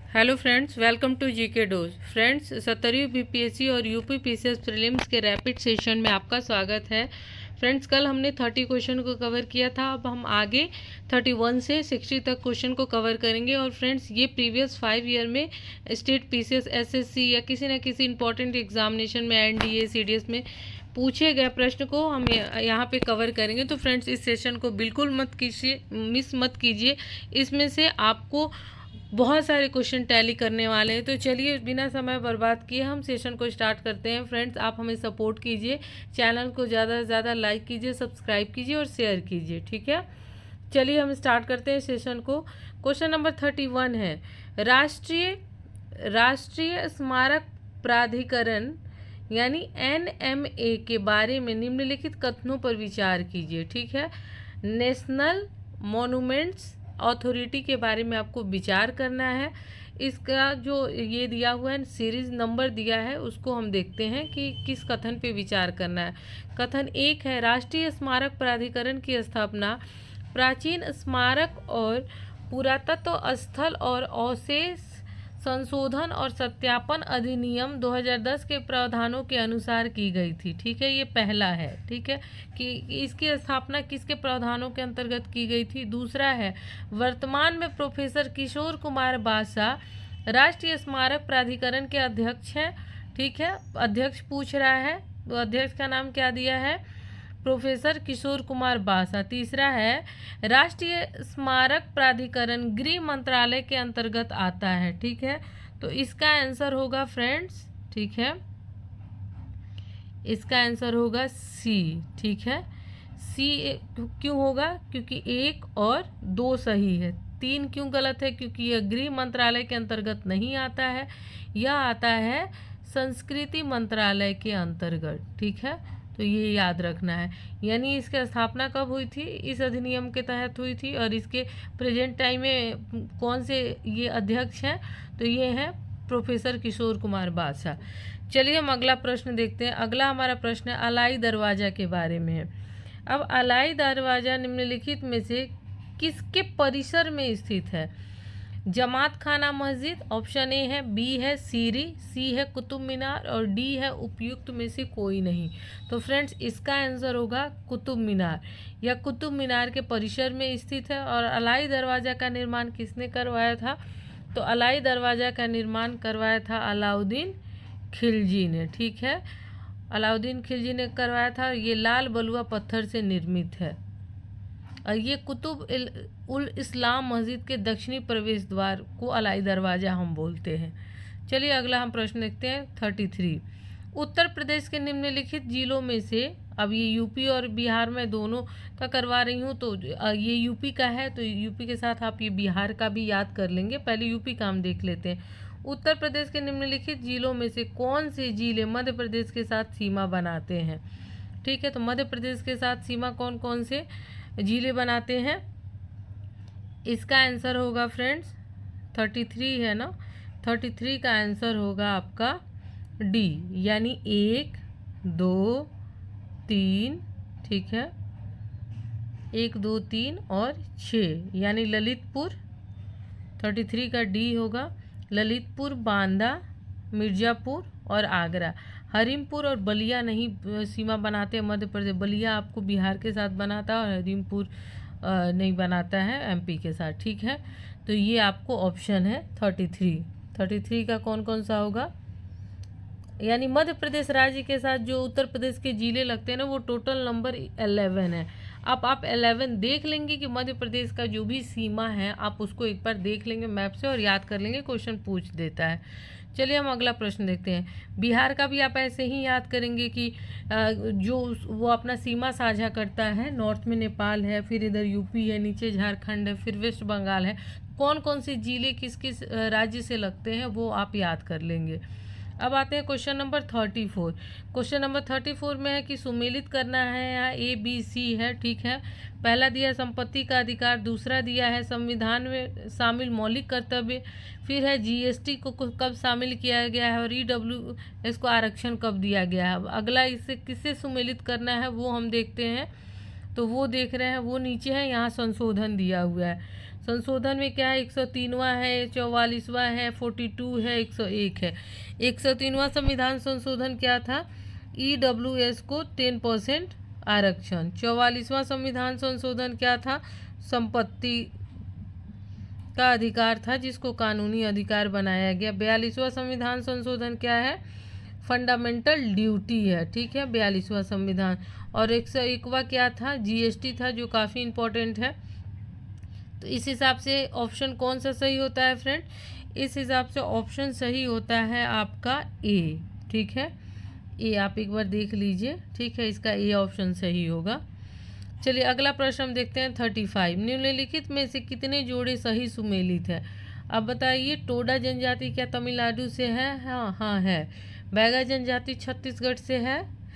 Hello friends, welcome to GK dose. Friends, 17वीं BPSC और UP PCS prelims के rapid session में आपका स्वागत है। फ्रेंड्स, कल हमने 30 क्वेश्चन को कवर किया था। अब हम आगे 31 से 60 तक क्वेश्चन को कवर करेंगे। और फ्रेंड्स, ये प्रीवियस 5 ईयर में स्टेट पीसीएस, एसएससी या किसी न किसी इंपॉर्टेंट एग्जामिनेशन में एनडीए, सीडीएस में पूछे गए प्रश्न को हम यहाँ पे कवर करेंगे। तो फ्रेंड्स, इस सेशन को बिल्कुल मिस मत कीजिए। इसमें से आपको बहुत सारे क्वेश्चन टैली करने वाले हैं। तो चलिए बिना समय बर्बाद किए हम सेशन को स्टार्ट करते हैं। फ्रेंड्स, आप हमें सपोर्ट कीजिए, चैनल को ज़्यादा से ज़्यादा लाइक कीजिए, सब्सक्राइब कीजिए और शेयर कीजिए, ठीक है। चलिए हम स्टार्ट करते हैं सेशन को। क्वेश्चन नंबर 31 है, राष्ट्रीय स्मारक प्राधिकरण यानी एनएमए के बारे में निम्नलिखित कथनों पर विचार कीजिए, ठीक है। नेशनल मॉन्यूमेंट्स अथॉरिटी के बारे में आपको विचार करना है। इसका जो ये दिया हुआ है, सीरीज नंबर दिया है, उसको हम देखते हैं कि किस कथन पे विचार करना है। कथन 1 है, राष्ट्रीय स्मारक प्राधिकरण की स्थापना प्राचीन स्मारक और पुरातत्व स्थल और अवशेष संशोधन और सत्यापन अधिनियम 2010 के प्रावधानों के अनुसार की गई थी, ठीक है। ये पहला है, ठीक है, कि इसकी स्थापना किसके प्रावधानों के अंतर्गत की गई थी। दूसरा है, वर्तमान में प्रोफेसर किशोर कुमार बासा राष्ट्रीय स्मारक प्राधिकरण के अध्यक्ष हैं, ठीक है। अध्यक्ष पूछ रहा है, तो अध्यक्ष का नाम क्या दिया है, प्रोफेसर किशोर कुमार बासा। तीसरा है, राष्ट्रीय स्मारक प्राधिकरण गृह मंत्रालय के अंतर्गत आता है, ठीक है। तो इसका आंसर होगा फ्रेंड्स, ठीक है, इसका आंसर होगा सी, ठीक है। सी क्यों होगा, क्योंकि 1 और 2 सही है। 3 क्यों गलत है, क्योंकि यह गृह मंत्रालय के अंतर्गत नहीं आता है, यह आता है संस्कृति मंत्रालय के अंतर्गत, ठीक है। तो ये याद रखना है। यानी इसकी स्थापना कब हुई थी, इस अधिनियम के तहत हुई थी। और इसके प्रेजेंट टाइम में कौन से ये अध्यक्ष हैं, तो ये हैं प्रोफेसर किशोर कुमार बासा। चलिए हम अगला प्रश्न देखते हैं। अगला हमारा प्रश्न है अलाई दरवाज़ा के बारे में है। अब अलाई दरवाज़ा निम्नलिखित में से किसके परिसर में स्थित है। जमात खाना मस्जिद, ऑप्शन ए है, बी है सीरी, सी है कुतुब मीनार और डी है उपयुक्त में से कोई नहीं। तो फ्रेंड्स, इसका आंसर होगा कुतुब मीनार। यह कुतुब मीनार के परिसर में स्थित है। और अलाई दरवाज़ा का निर्माण किसने करवाया था, तो अलाई दरवाज़ा का निर्माण करवाया था अलाउद्दीन खिलजी ने, ठीक है। अलाउद्दीन खिलजी ने करवाया था। ये लाल बलुआ पत्थर से निर्मित है। और ये कुतुब उल इस्लाम मस्जिद के दक्षिणी प्रवेश द्वार को अलाई दरवाज़ा हम बोलते हैं। चलिए अगला हम प्रश्न देखते हैं 33। उत्तर प्रदेश के निम्नलिखित जिलों में से, अब ये यूपी और बिहार में दोनों का करवा रही हूँ, तो ये यूपी का है, तो यूपी के साथ आप ये बिहार का भी याद कर लेंगे। पहले यूपी का हम देख लेते हैं। उत्तर प्रदेश के निम्नलिखित जिलों में से कौन से जिले मध्य प्रदेश के साथ सीमा बनाते हैं, ठीक है। तो मध्य प्रदेश के साथ सीमा कौन कौन से जिले बनाते हैं, इसका आंसर होगा फ्रेंड्स 33 है ना। 33 का आंसर होगा आपका डी, यानी 1, 2, 3, ठीक है, 1, 2, 3 और 6, यानी ललितपुर। 33 का डी होगा ललितपुर, बांदा, मिर्ज़ापुर और आगरा। हरीमपुर और बलिया नहीं सीमा बनाते हैं मध्य प्रदेश। बलिया आपको बिहार के साथ बनाता है और हरीमपुर नहीं बनाता है एमपी के साथ, ठीक है। तो ये आपको ऑप्शन है 33 का कौन कौन सा होगा, यानी मध्य प्रदेश राज्य के साथ जो उत्तर प्रदेश के जिले लगते हैं ना, वो टोटल नंबर 11 है। अब आप 11 देख लेंगे कि मध्य प्रदेश का जो भी सीमा है आप उसको एक बार देख लेंगे मैप से और याद कर लेंगे, क्वेश्चन पूछ देता है। चलिए हम अगला प्रश्न देखते हैं। बिहार का भी आप ऐसे ही याद करेंगे कि जो वो अपना सीमा साझा करता है, नॉर्थ में नेपाल है, फिर इधर यूपी है, नीचे झारखंड है, फिर वेस्ट बंगाल है। कौन कौन से जिले किस किस राज्य से लगते हैं वो आप याद कर लेंगे। अब आते हैं क्वेश्चन नंबर 34। क्वेश्चन नंबर 34 में है कि सुमेलित करना है, यहाँ ए बी सी है, ठीक है। पहला दिया है संपत्ति का अधिकार, दूसरा दिया है संविधान में शामिल मौलिक कर्तव्य, फिर है जीएसटी को कब शामिल किया गया है और ईडब्ल्यूएस को आरक्षण कब दिया गया है। अगला इसे किससे सुमेलित करना है वो हम देखते हैं। तो वो देख रहे हैं, वो नीचे है, यहाँ संशोधन दिया हुआ है। संशोधन में क्या है, 103वां है, 44वां है, 42 है, 101 है। 103वां संविधान संशोधन क्या था, EWS को 10% आरक्षण। 44वां संविधान संशोधन क्या था, संपत्ति का अधिकार था जिसको कानूनी अधिकार बनाया गया। 42वां संविधान संशोधन क्या है, फंडामेंटल ड्यूटी है, ठीक है, 42वां संविधान। और 101वां क्या था, GST था, जो काफ़ी इम्पोर्टेंट है। तो इस हिसाब से ऑप्शन कौन सा सही होता है फ्रेंड, इस हिसाब से ऑप्शन सही होता है आपका ए, ठीक है, ए आप एक बार देख लीजिए, ठीक है, इसका ए ऑप्शन सही होगा। चलिए अगला प्रश्न हम देखते हैं 35। निम्नलिखित में से कितने जोड़े सही सुमेलित है। अब बताइए, टोडा जनजाति क्या तमिलनाडु से है, हाँ है। बैगा जनजाति छत्तीसगढ़ से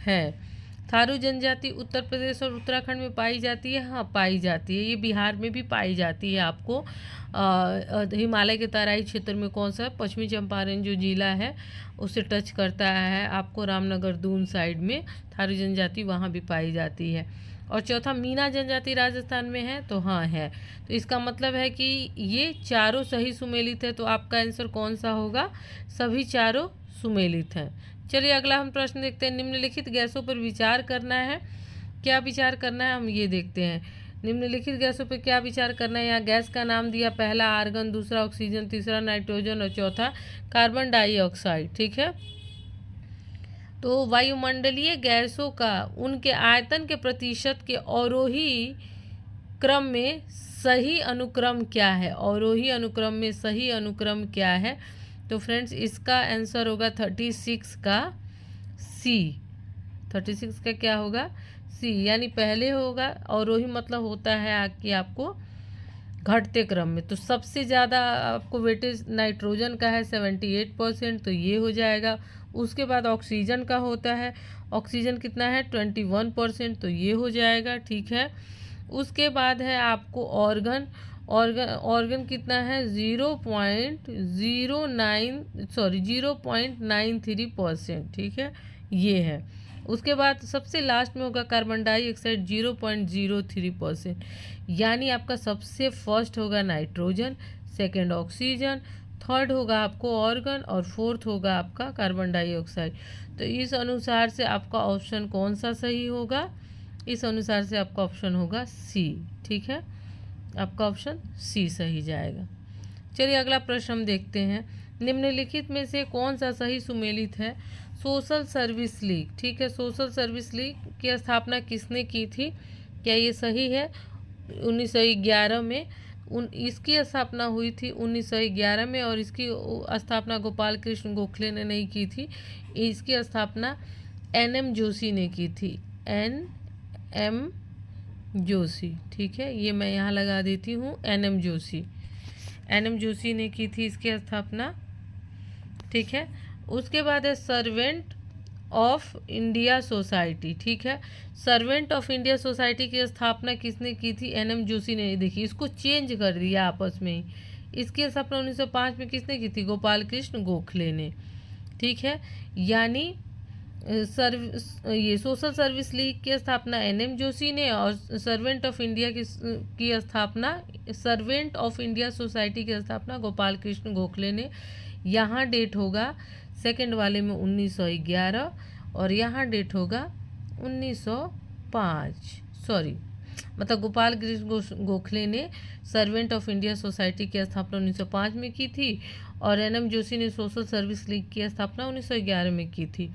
है। थारू जनजाति उत्तर प्रदेश और उत्तराखंड में पाई जाती है, हाँ पाई जाती है। ये बिहार में भी पाई जाती है। आपको हिमालय के तराई क्षेत्र में कौन सा, पश्चिमी चंपारण जो जिला है उसे टच करता है, आपको रामनगर दून साइड में थारू जनजाति वहाँ भी पाई जाती है। और चौथा, मीना जनजाति राजस्थान में है, तो हाँ है। तो इसका मतलब है कि ये चारों सही सुमेलित है। तो आपका आंसर कौन सा होगा, सभी चारों सुमेलित हैं। चलिए अगला हम प्रश्न देखते हैं। निम्नलिखित गैसों पर विचार करना है, क्या विचार करना है हम ये देखते हैं। निम्नलिखित गैसों पर क्या विचार करना है, यहाँ गैस का नाम दिया, पहला आर्गन, दूसरा ऑक्सीजन, तीसरा नाइट्रोजन और चौथा कार्बन डाइऑक्साइड, ठीक है। तो वायुमंडलीय गैसों का उनके आयतन के प्रतिशत के अवरोही क्रम में सही अनुक्रम क्या है, अवरोही अनुक्रम में सही अनुक्रम क्या है। तो फ्रेंड्स इसका आंसर होगा 36 का सी। 36 का क्या होगा, सी, यानी पहले होगा। अवरोही मतलब होता है कि आपको घटते क्रम में। तो सबसे ज़्यादा आपको वेटेज नाइट्रोजन का है 78%, तो ये हो जाएगा। उसके बाद ऑक्सीजन का होता है, ऑक्सीजन कितना है 21%, तो ये हो जाएगा, ठीक है। उसके बाद है आपको ऑर्गन, ऑर्गन कितना है 0.93%, ठीक है, ये है। उसके बाद सबसे लास्ट में होगा कार्बन डाइऑक्साइड 0.03%, यानी आपका सबसे फर्स्ट होगा नाइट्रोजन, सेकंड ऑक्सीजन, थर्ड होगा आपको ऑर्गन और फोर्थ होगा आपका कार्बन डाइऑक्साइड। तो इस अनुसार से आपका ऑप्शन कौन सा सही होगा, इस अनुसार से आपका ऑप्शन होगा सी, ठीक है, आपका ऑप्शन सी सही जाएगा। चलिए अगला प्रश्न हम देखते हैं। निम्नलिखित में से कौन सा सही सुमेलित है, सोशल सर्विस लीग, ठीक है, सोशल सर्विस लीग की स्थापना किसने की थी, क्या ये सही है, 1911 में इसकी स्थापना हुई थी 1911 में, और इसकी स्थापना गोपाल कृष्ण गोखले ने नहीं की थी, इसकी स्थापना NM जोशी ने की थी, NM जोशी, ठीक है, ये मैं यहाँ लगा देती हूँ, NM जोशी ने की थी इसकी स्थापना, ठीक है। उसके बाद है सर्वेंट ऑफ इंडिया सोसाइटी, ठीक है, सर्वेंट ऑफ इंडिया सोसाइटी की स्थापना किसने की थी, NM जोशी ने। देखिए इसको चेंज कर दिया आपस में ही, इसकी स्थापना 1905 में किसने की थी, गोपाल कृष्ण गोखले ने, ठीक है। यानी ये सोशल सर्विस लीग की स्थापना NM जोशी ने, और सर्वेंट ऑफ इंडिया की स्थापना, सर्वेंट ऑफ इंडिया सोसाइटी की स्थापना गोपाल कृष्ण गोखले ने। यहाँ डेट होगा सेकंड वाले में 1911 और यहाँ डेट होगा 1905, सॉरी, मतलब गोपाल कृष्ण गोखले ने सर्वेंट ऑफ इंडिया सोसाइटी की स्थापना 1905 में की थी, और NM जोशी ने सोशल सर्विस लीग की स्थापना 1911 में की थी।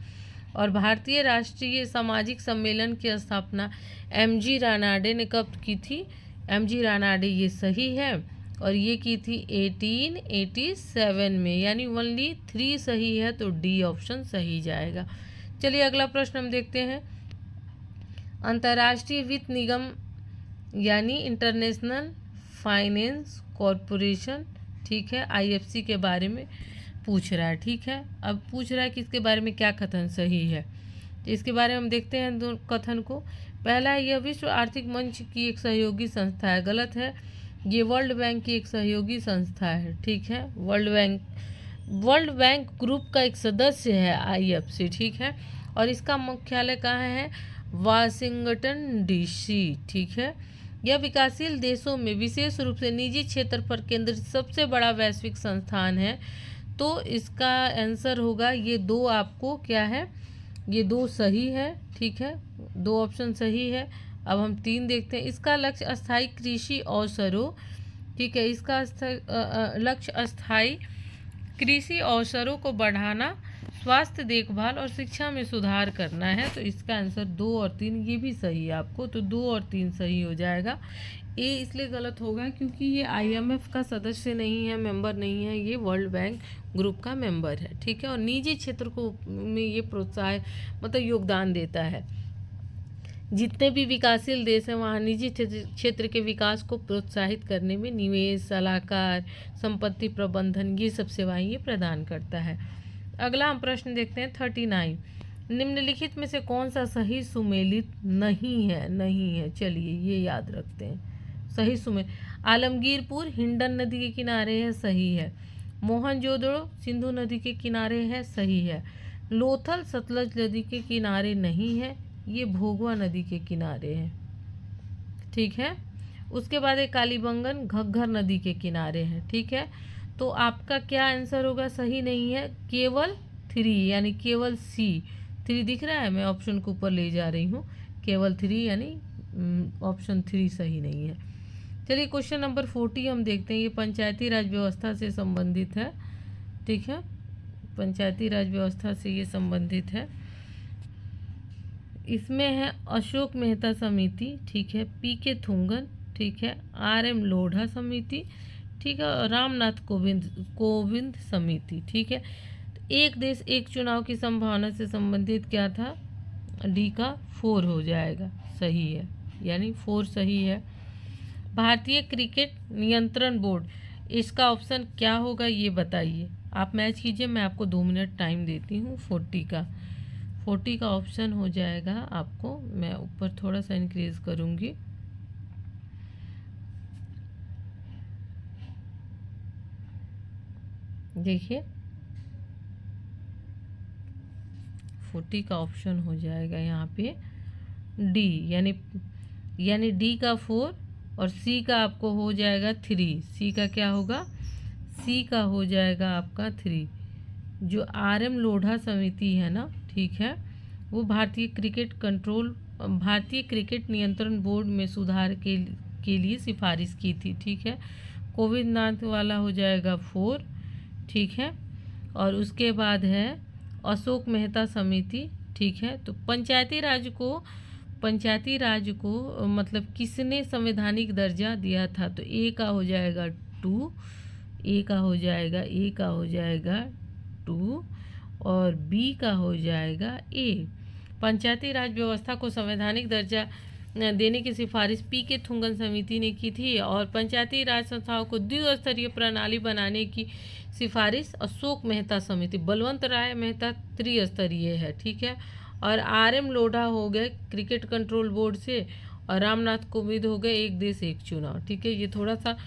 और भारतीय राष्ट्रीय सामाजिक सम्मेलन की स्थापना MG रानाडे ने कब की थी, MG रानाडे, ये सही है, और ये की थी 1887 में, यानी ओनली 3 सही है, तो डी ऑप्शन सही जाएगा। चलिए अगला प्रश्न हम देखते हैं। अंतर्राष्ट्रीय वित्त निगम यानी इंटरनेशनल फाइनेंस कॉरपोरेशन, ठीक है, IFC के बारे में पूछ रहा है, ठीक है। अब पूछ रहा है कि इसके बारे में क्या कथन सही है, तो इसके बारे में हम देखते हैं दो कथन को। पहला है, यह विश्व आर्थिक मंच की एक सहयोगी संस्था है, गलत है, ये वर्ल्ड बैंक की एक सहयोगी संस्था है, ठीक है, वर्ल्ड बैंक ग्रुप का एक सदस्य है IFC, ठीक है, और इसका मुख्यालय कहाँ है, वाशिंगटन DC, ठीक है। यह विकासशील देशों में विशेष रूप से निजी क्षेत्र पर केंद्रित सबसे बड़ा वैश्विक संस्थान है। तो इसका आंसर होगा ये दो, आपको क्या है, ये दो सही है, ठीक है, दो ऑप्शन सही है। अब हम 3 देखते हैं। इसका लक्ष्य अस्थायी कृषि अवसरों, ठीक है, इसका लक्ष्य अस्थायी कृषि अवसरों को बढ़ाना, स्वास्थ्य देखभाल और शिक्षा में सुधार करना है। तो इसका आंसर 2 और 3 ये भी सही है आपको, तो 2 और 3 सही हो जाएगा। ए इसलिए गलत होगा क्योंकि ये IMF का सदस्य नहीं है, मेंबर नहीं है, ये वर्ल्ड बैंक ग्रुप का मेंबर है, ठीक है, और निजी क्षेत्र को में ये प्रोत्साहन मतलब योगदान देता है। जितने भी विकासशील देश हैं वहाँ निजी क्षेत्र के विकास को प्रोत्साहित करने में निवेश, सलाहकार, संपत्ति प्रबंधन, ये सब सेवाएं ये प्रदान करता है। अगला हम प्रश्न देखते हैं 39। निम्नलिखित में से कौन सा सही सुमेलित नहीं है? नहीं है, चलिए ये याद रखते हैं। सही सुमेलित, आलमगीरपुर हिंडन नदी के किनारे है, सही है। मोहनजोदड़ो सिंधु नदी के किनारे है, सही है। लोथल सतलज नदी के किनारे नहीं है, ये भोगवा नदी के किनारे है, ठीक है। उसके बाद एक कालीबंगन घग्घर नदी के किनारे है, ठीक है। तो आपका क्या आंसर होगा? सही नहीं है, केवल 3 यानी केवल सी। 3 दिख रहा है, मैं ऑप्शन को ऊपर ले जा रही हूँ, केवल 3 यानी ऑप्शन 3 सही नहीं है। चलिए क्वेश्चन नंबर 40 हम देखते हैं। ये पंचायती राज व्यवस्था से संबंधित है, ठीक है, पंचायती राज व्यवस्था से ये संबंधित है। इसमें है अशोक मेहता समिति, ठीक है, PK थुंगन, ठीक है, RM लोढ़ा समिति, ठीक है, और रामनाथ कोविंद समिति, ठीक है। एक देश एक चुनाव की संभावना से संबंधित क्या था? डी का 4 हो जाएगा, सही है, यानी 4 सही है। भारतीय क्रिकेट नियंत्रण बोर्ड, इसका ऑप्शन क्या होगा ये बताइए। आप मैच कीजिए, मैं आपको 2 मिनट टाइम देती हूँ। 40 का ऑप्शन हो जाएगा आपको, मैं ऊपर थोड़ा सा इंक्रीज करूँगी। देखिए 40 का ऑप्शन हो जाएगा यहाँ पे डी, यानी डी का 4 और सी का आपको हो जाएगा 3। सी का क्या होगा? सी का हो जाएगा आपका 3। जो RM लोढ़ा समिति है ना, ठीक है, वो भारतीय क्रिकेट नियंत्रण बोर्ड में सुधार के लिए सिफारिश की थी, ठीक है। कोविंदनाथ वाला हो जाएगा 4, ठीक है, और उसके बाद है अशोक मेहता समिति, ठीक है। तो पंचायती राज को मतलब किसने संवैधानिक दर्जा दिया था? तो ए का हो जाएगा 2, ए का हो जाएगा 2 और बी का हो जाएगा ए। पंचायती राज व्यवस्था को संवैधानिक दर्जा देने की सिफारिश PK थुंगन समिति ने की थी और पंचायती राज संस्थाओं को द्विस्तरीय प्रणाली बनाने की सिफारिश अशोक मेहता समिति, बलवंत राय मेहता त्रिस्तरीय है, ठीक है। और RM लोढ़ा हो गए क्रिकेट कंट्रोल बोर्ड से और रामनाथ कोविंद हो गए एक देश एक चुनाव, ठीक है। ये थोड़ा सा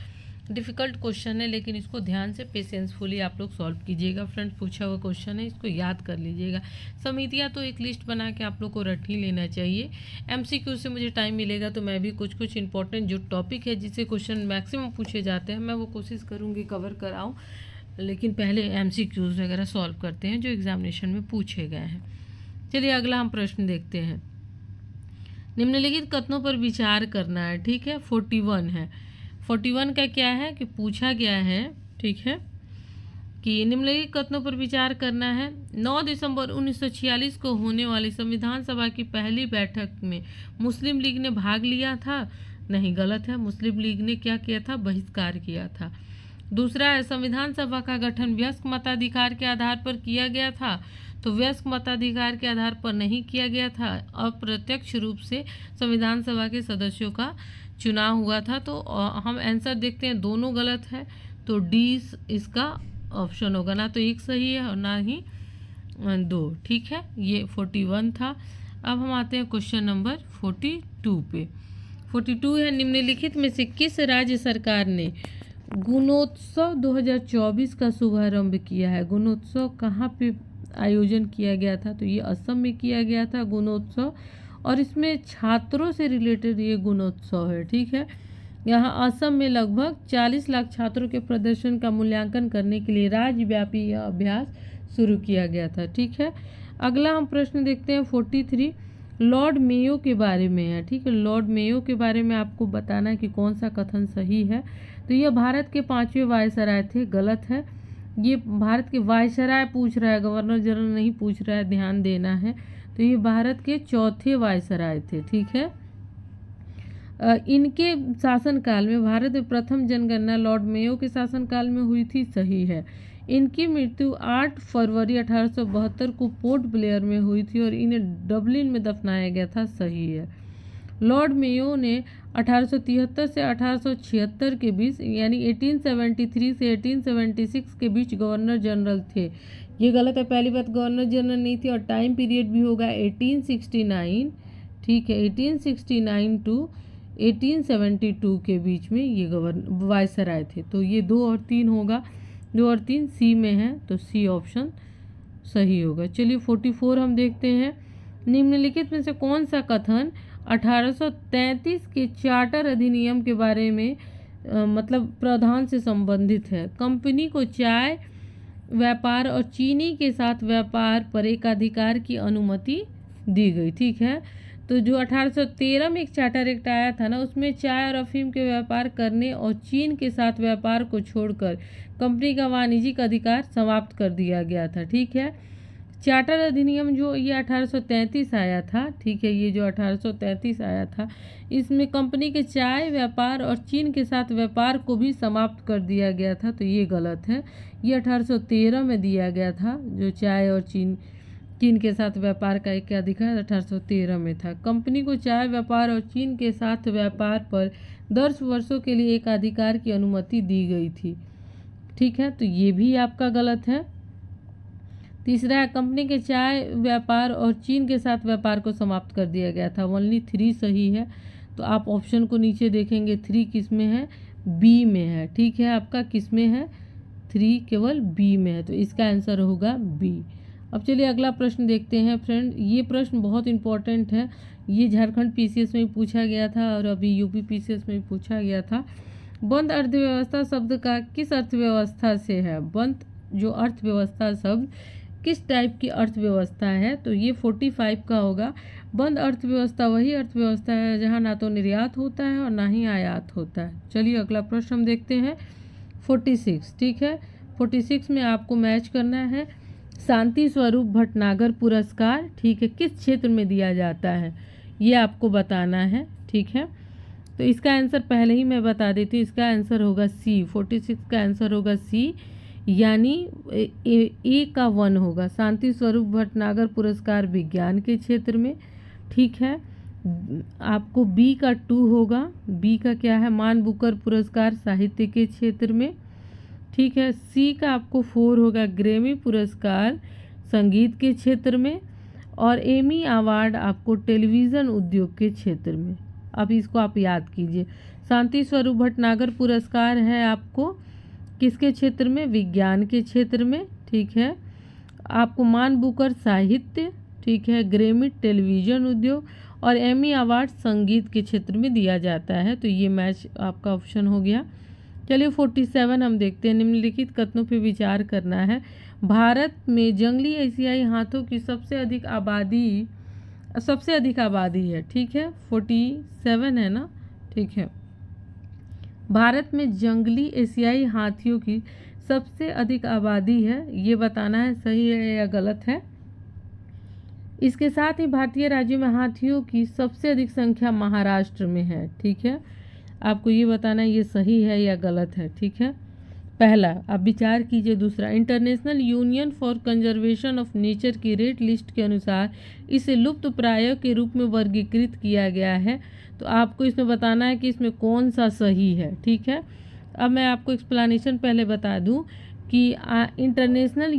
डिफ़िकल्ट क्वेश्चन है, लेकिन इसको ध्यान से पेशेंसफुली आप लोग सॉल्व कीजिएगा। फ्रेंड्स, पूछा हुआ क्वेश्चन है, इसको याद कर लीजिएगा। समितियाँ तो एक लिस्ट बना के आप लोग को रट ही लेना चाहिए। MCQ से मुझे टाइम मिलेगा तो मैं भी कुछ इंपॉर्टेंट जो टॉपिक है जिससे क्वेश्चन मैक्सिमम पूछे जाते हैं मैं वो कोशिश करूँगी कवर कराऊँ, लेकिन पहले MCQs वगैरह सॉल्व करते हैं जो एग्जामिनेशन में पूछे गए हैं। चलिए अगला हम प्रश्न देखते हैं। निम्नलिखित कथनों पर विचार करना है, ठीक है। 41 है। 41 का क्या है कि पूछा गया है, ठीक है, कि निम्नलिखित कथनों पर विचार करना है। 9 दिसंबर 1946 को होने वाली संविधान सभा की पहली बैठक में मुस्लिम लीग ने भाग लिया था? नहीं, गलत है। मुस्लिम लीग ने क्या किया था? बहिष्कार किया था। दूसरा है, संविधान सभा का गठन वयस्क मताधिकार के आधार पर किया गया था? तो वयस्क मताधिकार के आधार पर नहीं किया गया था, अप्रत्यक्ष रूप से संविधान सभा के सदस्यों का चुनाव हुआ था। तो हम आंसर देखते हैं, दोनों गलत है, तो डी इसका ऑप्शन होगा, ना तो एक सही है और ना ही 2, ठीक है। ये 41 था। अब हम आते हैं क्वेश्चन नंबर 42 पे। 42 है, निम्नलिखित में से किस राज्य सरकार ने गुणोत्सव 2024 का शुभारंभ किया है? गुणोत्सव कहाँ पे आयोजन किया गया था? तो ये असम में किया गया था गुणोत्सव, और इसमें छात्रों से रिलेटेड ये गुणोत्सव है। ठीक है, यहाँ असम में लगभग 40 लाख छात्रों के प्रदर्शन का मूल्यांकन करने के लिए राज्यव्यापी यह अभ्यास शुरू किया गया था। ठीक है, अगला हम प्रश्न देखते हैं 43 लॉर्ड मेयो के बारे में है। ठीक है, लॉर्ड मेयो के बारे में आपको बताना है कि कौन सा कथन सही है। तो यह भारत के 5वें वायसराय थे, गलत है। ये भारत के वायसराय पूछ रहा है, गवर्नर जनरल नहीं पूछ रहा है, ध्यान देना है। तो ये भारत के 4थे वायसराय थे। ठीक है, इनके शासनकाल में भारत में प्रथम जनगणना लॉर्ड मेयो के शासनकाल में हुई थी, सही है। इनकी मृत्यु 8 फरवरी 1872 को पोर्ट ब्लेयर में हुई थी और इन्हें डबलिन में दफनाया गया था, सही है। लॉर्ड मेयो ने 1873 से 1876 के बीच यानी 1873 से 1876 के बीच गवर्नर जनरल थे। ये गलत है, पहली बात गवर्नर जनरल नहीं थे और टाइम पीरियड भी होगा 1869। ठीक है, 1869 टू 1872 के बीच में ये वायसराय थे। तो ये 2 और 3 होगा, 2 और 3 सी में है, तो सी ऑप्शन सही होगा। चलिए 44 हम देखते हैं, निम्नलिखित में से कौन सा कथन 1833 के चार्टर अधिनियम के बारे में मतलब प्रावधान से संबंधित है। कंपनी को चाय व्यापार और चीनी के साथ व्यापार पर एकाधिकार की अनुमति दी गई। ठीक है, तो जो 1813 में एक चार्टर एक्ट आया था ना, उसमें चाय और अफीम के व्यापार करने और चीन के साथ व्यापार को छोड़कर कंपनी का वाणिज्यिक अधिकार समाप्त कर दिया गया था। ठीक है, चार्टर अधिनियम जो ये 1833 आया था। ठीक है, ये जो 1833 आया था, इसमें कंपनी के चाय व्यापार और चीन के साथ व्यापार को भी समाप्त कर दिया गया था, तो ये गलत है। ये 1813 में दिया गया था, जो चाय और चीन के साथ व्यापार का एक अधिकार 1813 में था। कंपनी को चाय व्यापार और चीन के साथ व्यापार पर 10 वर्षों के लिए एक अधिकार की अनुमति दी गई थी। ठीक है, तो ये भी आपका गलत है। तीसरा है कंपनी के चाय व्यापार और चीन के साथ व्यापार को समाप्त कर दिया गया था, ओनली 3 सही है। तो आप ऑप्शन को नीचे देखेंगे 3 किस में है, बी में है। ठीक है, आपका किस में है, 3 केवल बी में है, तो इसका आंसर होगा बी। अब चलिए अगला प्रश्न देखते हैं फ्रेंड। ये प्रश्न बहुत इंपॉर्टेंट है, ये झारखंड पीसीएस में भी पूछा गया था और अभी यूपी पीसीएस में भी पूछा गया था। बंद अर्थव्यवस्था शब्द का किस अर्थव्यवस्था से है? बंद जो अर्थव्यवस्था शब्द किस टाइप की अर्थव्यवस्था है? तो ये 45 का होगा। बंद अर्थव्यवस्था वही अर्थव्यवस्था है जहाँ ना तो निर्यात होता है और ना ही आयात होता है। चलिए अगला प्रश्न हम देखते हैं 46। ठीक है, 46 में आपको मैच करना है शांति स्वरूप भटनागर पुरस्कार। ठीक है, किस क्षेत्र में दिया जाता है ये आपको बताना है। ठीक है, तो इसका आंसर पहले ही मैं बता देती हूँ, इसका आंसर होगा सी। 46 का आंसर होगा सी, यानी ए का 1 होगा। शांति स्वरूप भटनागर पुरस्कार विज्ञान के क्षेत्र में। ठीक है, आपको बी का 2 होगा। बी का क्या है, मान बुकर पुरस्कार साहित्य के क्षेत्र में। ठीक है, सी का आपको 4 होगा, ग्रैमी पुरस्कार संगीत के क्षेत्र में। और एमी अवार्ड आपको टेलीविज़न उद्योग के क्षेत्र में। अब इसको आप याद कीजिए, शांति स्वरूप भटनागर पुरस्कार है आपको किसके क्षेत्र में, विज्ञान के क्षेत्र में। ठीक है, आपको मान बुकर साहित्य, ठीक है, ग्रैमी टेलीविज़न उद्योग और एमी अवार्ड संगीत के क्षेत्र में दिया जाता है। तो ये मैच आपका ऑप्शन हो गया। चलिए 47 हम देखते हैं, निम्नलिखित कथनों पर विचार करना है। भारत में जंगली एशियाई हाथों की सबसे अधिक आबादी है। ठीक है, 47 है ना। ठीक है, भारत में जंगली एशियाई हाथियों की सबसे अधिक आबादी है, ये बताना है सही है या गलत है। इसके साथ ही भारतीय राज्यों में हाथियों की सबसे अधिक संख्या महाराष्ट्र में है। ठीक है, आपको ये बताना है ये सही है या गलत है। ठीक है, पहला आप विचार कीजिए। दूसरा, international union for conservation of nature की रेड लिस्ट के अनुसार इसे लुप्त प्राय के रूप में वर्गीकृत किया गया है। तो आपको इसमें बताना है कि इसमें कौन सा सही है। ठीक है, अब मैं आपको एक्सप्लेनेशन पहले बता दूं कि international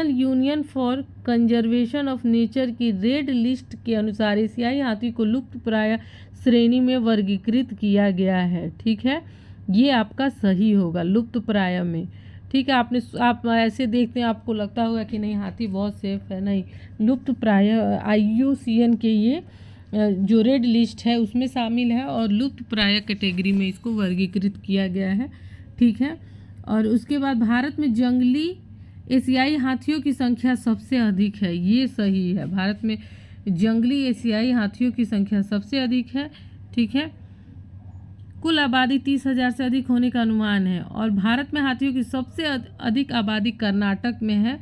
union for conservation of nature की रेड लिस्ट के अनुसार एशियाई हाथी को लुप्त प्राय श्रेणी में वर्गीकृत किया गया है। ठीक है, ये आपका सही होगा, लुप्त प्राय में। ठीक है। आप ऐसे देखते हैं, आपको लगता होगा कि नहीं हाथी बहुत सेफ है, नहीं, लुप्त प्राय IUCN के ये जो रेड लिस्ट है उसमें शामिल है और लुप्त प्राय कैटेगरी में इसको वर्गीकृत किया गया है। ठीक है। और उसके बाद भारत में जंगली एशियाई हाथियों की संख्या सबसे अधिक है, ये सही है। भारत में जंगली एशियाई हाथियों की संख्या सबसे अधिक है। ठीक है। कुल आबादी 30,000 से अधिक होने का अनुमान है और भारत में हाथियों की सबसे अधिक आबादी कर्नाटक में है,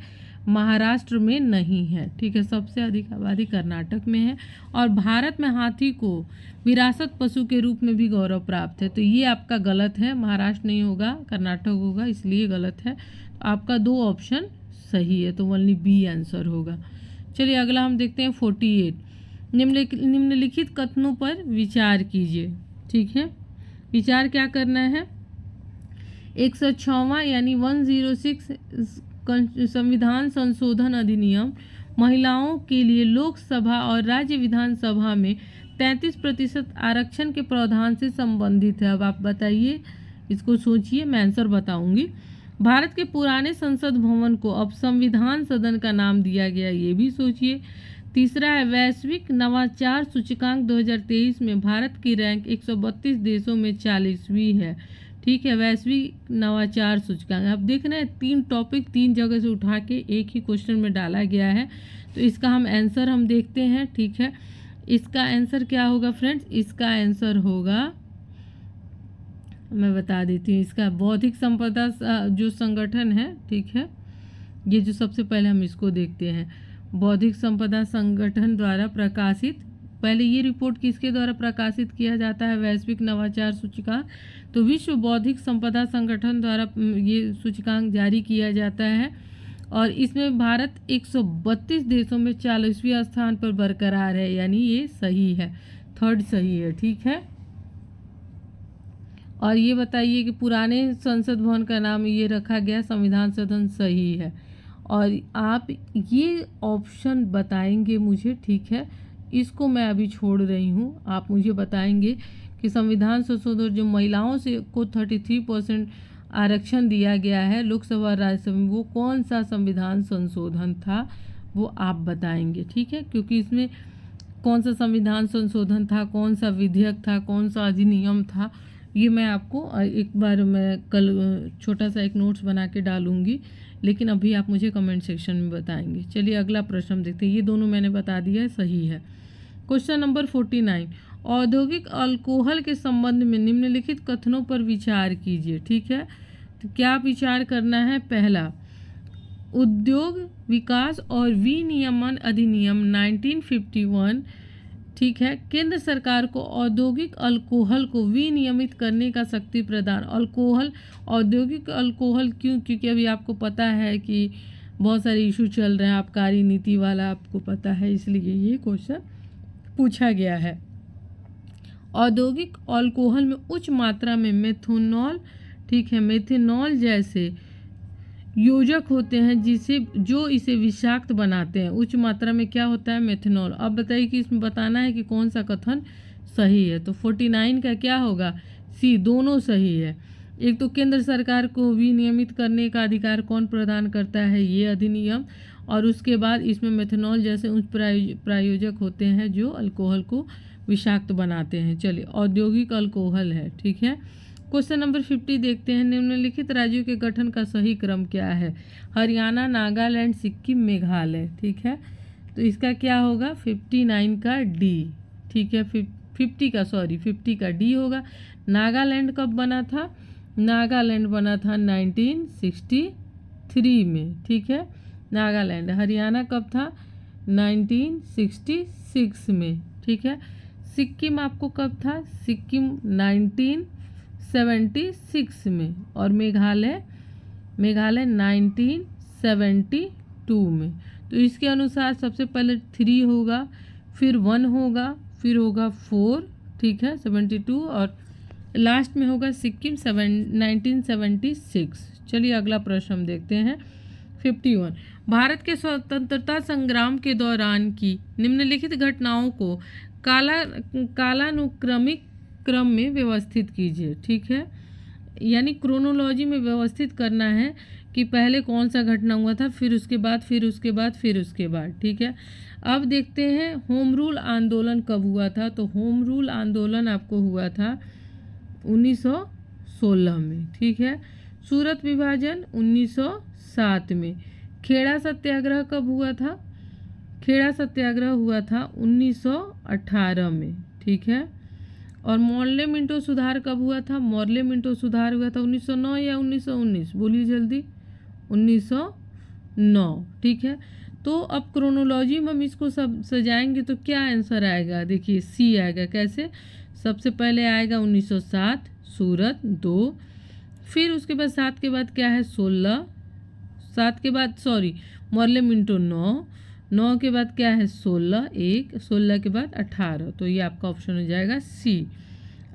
महाराष्ट्र में नहीं है। ठीक है। सबसे अधिक आबादी कर्नाटक में है और भारत में हाथी को विरासत पशु के रूप में भी गौरव प्राप्त है। तो ये आपका गलत है, महाराष्ट्र नहीं होगा, कर्नाटक होगा, इसलिए गलत है। तो आपका 2 ऑप्शन सही है, तो ओनली बी आंसर होगा। चलिए अगला हम देखते हैं 48। निम्नलिखित कथनों पर विचार कीजिए। ठीक है। विचार क्या करना है? 106वां यानी 106 संविधान संशोधन अधिनियम महिलाओं के लिए लोकसभा और राज्य विधानसभा में 33% आरक्षण के प्रावधान से संबंधित है। अब आप बताइए, इसको सोचिए, मैं आंसर बताऊंगी। भारत के पुराने संसद भवन को अब संविधान सदन का नाम दिया गया, ये भी सोचिए। तीसरा है वैश्विक नवाचार सूचकांक 2023 में भारत की रैंक 132 देशों में 40वीं है। ठीक है। वैश्विक नवाचार सूचकांक, आप देख रहे हैं 3 टॉपिक 3 जगह से उठा के एक ही क्वेश्चन में डाला गया है। तो इसका हम आंसर हम देखते हैं। ठीक है। इसका आंसर क्या होगा फ्रेंड्स? इसका आंसर होगा, मैं बता देती हूँ, इसका बौद्धिक संपदा जो संगठन है, ठीक है, ये जो सबसे पहले हम इसको देखते हैं, बौद्धिक संपदा संगठन द्वारा प्रकाशित, पहले ये रिपोर्ट किसके द्वारा प्रकाशित किया जाता है? वैश्विक नवाचार सूचकांक। तो विश्व बौद्धिक संपदा संगठन द्वारा ये सूचकांक जारी किया जाता है और इसमें भारत 132 देशों में 40वें स्थान पर बरकरार है, यानी ये सही है, 3rd सही है। ठीक है। और ये बताइए कि पुराने संसद भवन का नाम ये रखा गया संविधान सदन, सही है। और आप ये ऑप्शन बताएंगे मुझे, ठीक है, इसको मैं अभी छोड़ रही हूँ। आप मुझे बताएंगे कि संविधान संशोधन जो महिलाओं से को 33% आरक्षण दिया गया है लोकसभा और राज्यसभा में, वो कौन सा संविधान संशोधन था, वो आप बताएंगे। ठीक है। क्योंकि इसमें कौन सा संविधान संशोधन था, कौन सा विधेयक था, कौन सा अधिनियम था, ये मैं आपको एक बार मैं कल छोटा सा एक नोट्स बना के डालूंगी, लेकिन अभी आप मुझे कमेंट सेक्शन में बताएंगे। चलिए अगला प्रश्न हम देखते हैं। ये दोनों मैंने बता दिया है, सही है। क्वेश्चन नंबर 49, औद्योगिक अल्कोहल के संबंध में निम्नलिखित कथनों पर विचार कीजिए। ठीक है। तो क्या विचार करना है? पहला, उद्योग विकास और विनियमन अधिनियम 1951, ठीक है, केंद्र सरकार को औद्योगिक अल्कोहल को विनियमित करने का शक्ति प्रदान। अल्कोहल, औद्योगिक अल्कोहल क्यों? क्योंकि अभी आपको पता है कि बहुत सारे इशू चल रहे हैं, आबकारी नीति वाला, आपको पता है, इसलिए ये क्वेश्चन पूछा गया है। औद्योगिक अल्कोहल में उच्च मात्रा में मेथनॉल, ठीक है, मेथनॉल जैसे योजक होते हैं जो इसे विषाक्त बनाते हैं। उच्च मात्रा में क्या होता है? मेथनॉल। अब बताइए कि इसमें बताना है कि कौन सा कथन सही है। तो 49 का क्या होगा? सी, दोनों सही है। एक तो केंद्र सरकार को विनियमित करने का अधिकार कौन प्रदान करता है? ये अधिनियम। और उसके बाद इसमें मेथनॉल जैसे उच्च प्रायोजक होते हैं जो अल्कोहल को विषाक्त बनाते हैं। चलिए, औद्योगिक अल्कोहल है। ठीक है। क्वेश्चन नंबर 50 देखते हैं। निम्नलिखित राज्यों के गठन का सही क्रम क्या है? हरियाणा, नागालैंड, सिक्किम, मेघालय। ठीक है। तो इसका क्या होगा? 59 का डी। ठीक है। 50 का डी होगा। नागालैंड कब बना था? नागालैंड बना था 1963 में। ठीक है, नागालैंड। हरियाणा कब था? 1966 में। ठीक है। सिक्किम आपको कब था? सिक्किम 1976 में। और मेघालय 1972 में। तो इसके अनुसार सबसे पहले 3 होगा, फिर 1 होगा, फिर होगा 4, ठीक है, 72, और लास्ट में होगा सिक्किम 1976। चलिए अगला प्रश्न हम देखते हैं। 51, भारत के स्वतंत्रता संग्राम के दौरान की निम्नलिखित घटनाओं को कालानुक्रमिक क्रम में व्यवस्थित कीजिए। ठीक है, यानी क्रोनोलॉजी में व्यवस्थित करना है कि पहले कौन सा घटना हुआ था, फिर उसके बाद, फिर उसके बाद, फिर उसके बाद। ठीक है, अब देखते हैं होम रूल आंदोलन कब हुआ था। तो होम रूल आंदोलन आपको हुआ था 1916 में। ठीक है, सूरत विभाजन 1907 में। खेड़ा सत्याग्रह कब हुआ था? खेड़ा सत्याग्रह हुआ था 1918 में। ठीक है, और मॉर्ले मिंटो सुधार कब हुआ था? मॉर्ले मिंटो सुधार हुआ था 1909 या 1919? बोलिए जल्दी। 1909। ठीक है, तो अब क्रोनोलॉजी में हम इसको सब सजाएंगे तो क्या आंसर आएगा? देखिए सी आएगा। कैसे? सबसे पहले आएगा 1907 सूरत 2, फिर उसके बाद 7 के बाद क्या है? 16, 7 के बाद मॉर्ले मिंटो 9, 9 के बाद क्या है? 16, 1, 16 के बाद 18। तो ये आपका ऑप्शन हो जाएगा सी।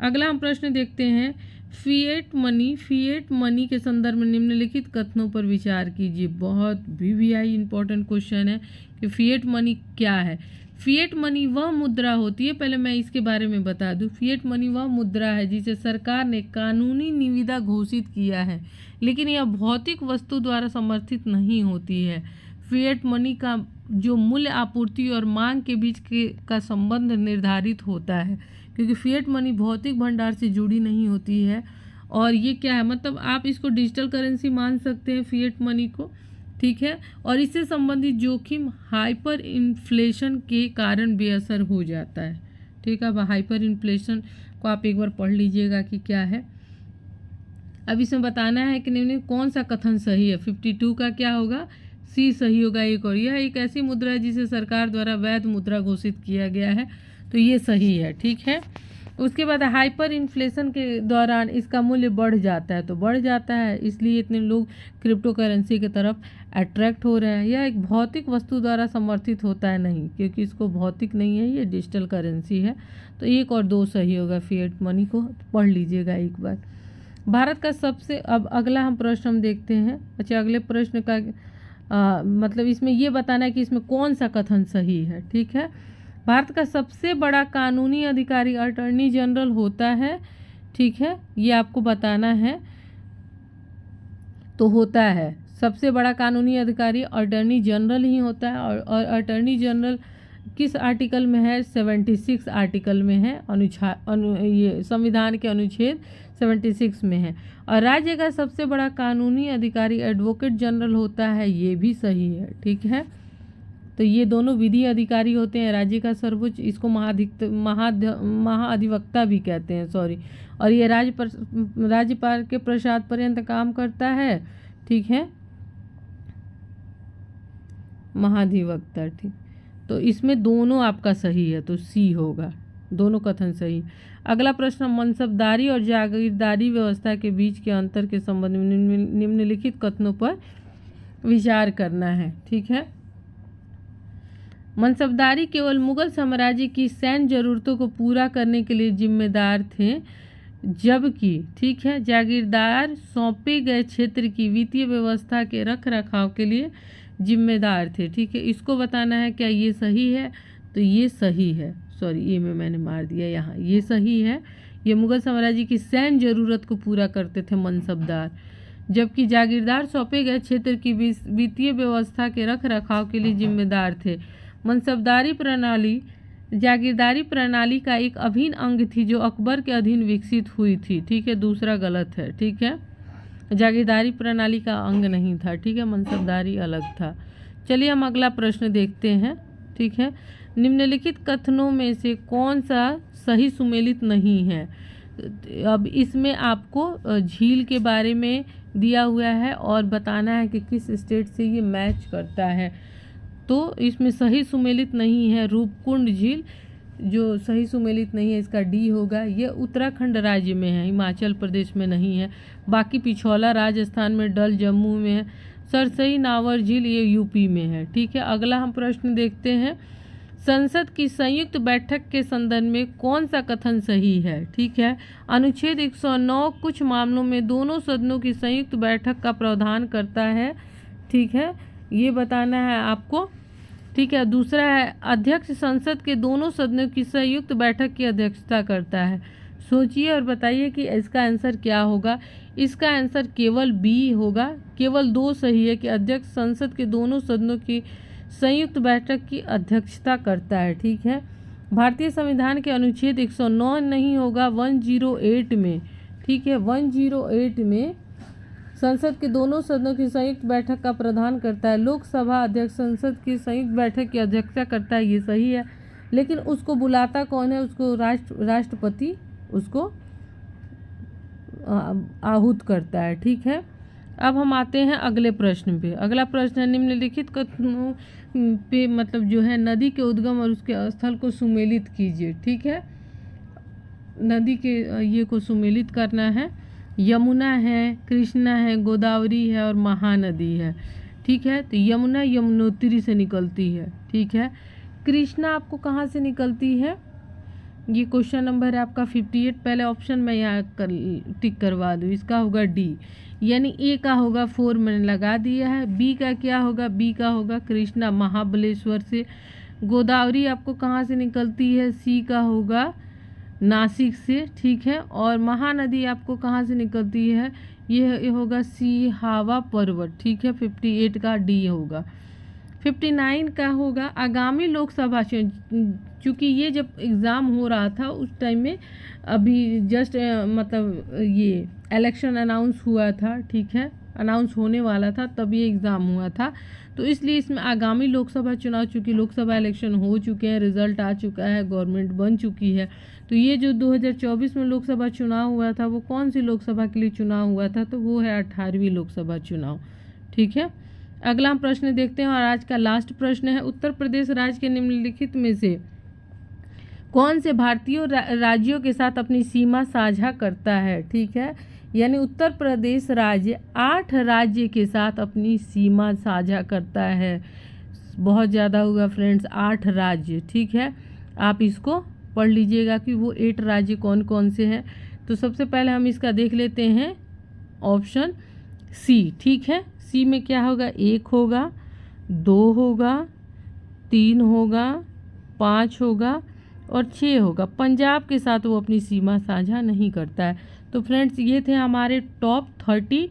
अगला हम प्रश्न देखते हैं, फिएट मनी के संदर्भ में निम्नलिखित कथनों पर विचार कीजिए। बहुत VVI इंपॉर्टेंट क्वेश्चन है कि फिएट मनी क्या है। फिएट मनी वह मुद्रा होती है, पहले मैं इसके बारे में बता दूं, फिएट मनी वह मुद्रा है जिसे सरकार ने कानूनी निविदा घोषित किया है, लेकिन यह भौतिक वस्तु द्वारा समर्थित नहीं होती है। फिएट मनी का जो मूल्य आपूर्ति और मांग के बीच का संबंध निर्धारित होता है, क्योंकि फिएट मनी भौतिक भंडार से जुड़ी नहीं होती है। और ये क्या है, मतलब आप इसको डिजिटल करेंसी मान सकते हैं फिएट मनी को। ठीक है, और इससे संबंधित जोखिम हाइपर इन्फ्लेशन के कारण बेअसर हो जाता है। ठीक है, अब हाइपर इन्फ्लेशन को आप एक बार पढ़ लीजिएगा कि क्या है। अब इसमें बताना है कि निम्न कौन सा कथन सही है। 52 का क्या होगा? सी सही होगा। एक और, यह एक ऐसी मुद्रा है जिसे सरकार द्वारा वैध मुद्रा घोषित किया गया है, तो ये सही है। ठीक है, उसके बाद हाइपर इन्फ्लेशन के दौरान इसका मूल्य बढ़ जाता है, तो बढ़ जाता है, इसलिए इतने लोग क्रिप्टो करेंसी की तरफ अट्रैक्ट हो रहे हैं। यह एक भौतिक वस्तु द्वारा समर्थित होता है नहीं, क्योंकि इसको भौतिक नहीं है, ये डिजिटल करेंसी है। तो 1 और 2 सही होगा। फिएट मनी को पढ़ लीजिएगा एक बार। भारत का सबसे, अब अगला हम प्रश्न हम देखते हैं। अच्छा, अगले प्रश्न का मतलब इसमें ये बताना है कि इसमें कौन सा कथन सही है। ठीक है, भारत का सबसे बड़ा कानूनी अधिकारी अटॉर्नी जनरल होता है। ठीक है, ये आपको बताना है। तो होता है, सबसे बड़ा कानूनी अधिकारी अटॉर्नी जनरल ही होता है। और अटॉर्नी जनरल किस आर्टिकल में है? 76 आर्टिकल में है, ये संविधान के अनुच्छेद 76 में है। और राज्य का सबसे बड़ा कानूनी अधिकारी एडवोकेट जनरल होता है, ये भी सही है। ठीक है, तो ये दोनों विधि अधिकारी होते हैं। राज्य का सर्वोच्च, इसको महाधिवक्ता भी कहते हैं, और ये राज्यपाल के प्रसाद पर्यंत काम करता है। ठीक है, महाधिवक्ता। ठीक, तो इसमें दोनों आपका सही है, तो सी होगा, दोनों कथन सही। अगला प्रश्न, मनसबदारी और जागीरदारी व्यवस्था के बीच के अंतर के संबंध में निम्नलिखित कथनों पर विचार करना है। ठीक है, मनसबदारी केवल मुगल साम्राज्य की सैन्य जरूरतों को पूरा करने के लिए जिम्मेदार थे, जबकि ठीक है जागीरदार सौंपे गए क्षेत्र की वित्तीय व्यवस्था के रख रखाव के लिए जिम्मेदार थे। ठीक है, इसको बताना है क्या ये सही है? तो ये सही है। ये मैंने मार दिया यहाँ, ये सही है। ये मुगल साम्राज्य की सैन्य जरूरत को पूरा करते थे मनसबदार, जबकि जागीरदार सौंपे गए क्षेत्र की वित्तीय व्यवस्था के रख रखाव के लिए जिम्मेदार थे। मनसबदारी प्रणाली जागीरदारी प्रणाली का एक अभिन्न अंग थी जो अकबर के अधीन विकसित हुई थी। ठीक है, दूसरा गलत है। ठीक है, जागीरदारी प्रणाली का अंग नहीं था। ठीक है, मनसबदारी अलग था। चलिए हम अगला प्रश्न देखते हैं। ठीक है, निम्नलिखित कथनों में से कौन सा सही सुमेलित नहीं है? अब इसमें आपको झील के बारे में दिया हुआ है और बताना है कि किस स्टेट से ये मैच करता है। तो इसमें सही सुमेलित नहीं है रूपकुंड झील, जो सही सुमेलित नहीं है इसका डी होगा। ये उत्तराखंड राज्य में है, हिमाचल प्रदेश में नहीं है। बाकी पिछौला राजस्थान में, डल जम्मू में है, सरसई नावर झील ये यूपी में है। ठीक है, अगला हम प्रश्न देखते हैं, संसद की संयुक्त बैठक के संदर्भ में कौन सा कथन सही है? ठीक है, अनुच्छेद 109 कुछ मामलों में दोनों सदनों की संयुक्त बैठक का प्रावधान करता है। ठीक है, ये बताना है आपको। ठीक है, दूसरा है अध्यक्ष संसद के दोनों सदनों की संयुक्त बैठक की अध्यक्षता करता है। सोचिए और बताइए कि इसका आंसर क्या होगा। इसका आंसर केवल बी होगा। केवल 2 सही है कि अध्यक्ष संसद के दोनों सदनों की संयुक्त बैठक की अध्यक्षता करता है। ठीक है, भारतीय संविधान के अनुच्छेद 109 नहीं होगा, 108 में। ठीक है, 108 में संसद के दोनों सदनों की संयुक्त बैठक का प्रधान करता है। लोकसभा अध्यक्ष संसद की संयुक्त बैठक की अध्यक्षता करता है, ये सही है, लेकिन उसको बुलाता कौन है? उसको राष्ट्रपति उसको आहूत करता है। ठीक है, अब हम आते हैं अगले प्रश्न पे। अगला प्रश्न है, निम्नलिखित कथनों पे मतलब जो है नदी के उद्गम और उसके स्थल को सुमेलित कीजिए। ठीक है, नदी के ये को सुमेलित करना है। यमुना है, कृष्णा है, गोदावरी है और महानदी है। ठीक है, तो यमुना यमुनोत्री से निकलती है। ठीक है, कृष्णा आपको कहाँ से निकलती है? ये क्वेश्चन नंबर है आपका 58। पहले ऑप्शन मैं यहाँ टिक करवा दूँ, इसका होगा डी, यानी ए का होगा 4 मैंने लगा दिया है। बी का क्या होगा? बी का होगा कृष्णा महाबलेश्वर से। गोदावरी आपको कहाँ से निकलती है? सी का होगा नासिक से। ठीक है, और महानदी आपको कहाँ से निकलती है? ये होगा सी हावा पर्वत। ठीक है, 58 का डी होगा। 59 का होगा आगामी लोकसभा चूँकि ये जब एग्ज़ाम हो रहा था उस टाइम में अभी जस्ट मतलब ये इलेक्शन अनाउंस हुआ था। ठीक है, अनाउंस होने वाला था तब ये एग्ज़ाम हुआ था, तो इसलिए इसमें आगामी लोकसभा चुनाव, चूँकि लोकसभा इलेक्शन हो चुके हैं, रिजल्ट आ चुका है, गवर्नमेंट बन चुकी है, तो ये जो 2024 में लोकसभा चुनाव हुआ था वो कौन सी लोकसभा के लिए चुनाव हुआ था? तो वो है 18वीं लोकसभा चुनाव। ठीक है, अगला हम प्रश्न देखते हैं और आज का लास्ट प्रश्न है, उत्तर प्रदेश राज्य के निम्नलिखित में से कौन से भारतीय राज्यों के साथ अपनी सीमा साझा करता है? ठीक है, यानी उत्तर प्रदेश राज्य 8 राज्य के साथ अपनी सीमा साझा करता है। बहुत ज़्यादा हुआ फ्रेंड्स, 8 राज्य। ठीक है, आप इसको पढ़ लीजिएगा कि वो 8 राज्य कौन कौन से हैं। तो सबसे पहले हम इसका देख लेते हैं ऑप्शन सी। ठीक है, सी में क्या होगा? 1 होगा, 2 होगा, 3 होगा, 5 होगा और 6 होगा। पंजाब के साथ वो अपनी सीमा साझा नहीं करता है। तो फ्रेंड्स ये थे हमारे टॉप 30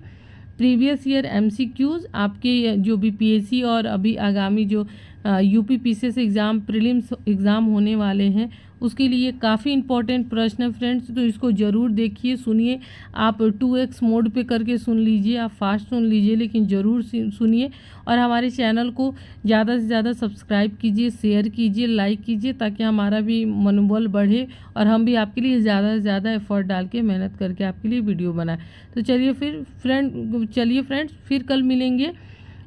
प्रीवियस ईयर MCQs आपके जो भी PSC और अभी आगामी जो UP PCS exam prelims exam होने वाले हैं उसके लिए काफ़ी इंपॉर्टेंट प्रश्न है फ्रेंड्स। तो इसको ज़रूर देखिए, सुनिए। आप 2x मोड पे करके सुन लीजिए, आप फास्ट सुन लीजिए, लेकिन ज़रूर सुनिए। और हमारे चैनल को ज़्यादा से ज़्यादा सब्सक्राइब कीजिए, शेयर कीजिए, लाइक कीजिए, ताकि हमारा भी मनोबल बढ़े और हम भी आपके लिए ज़्यादा से ज़्यादा एफर्ट डाल के मेहनत करके आपके लिए वीडियो बनाएं। तो चलिए फ्रेंड्स फिर कल मिलेंगे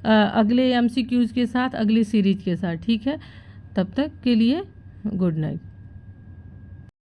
अगले MCQs के साथ, अगली सीरीज के साथ। ठीक है, तब तक के लिए गुड नाइट।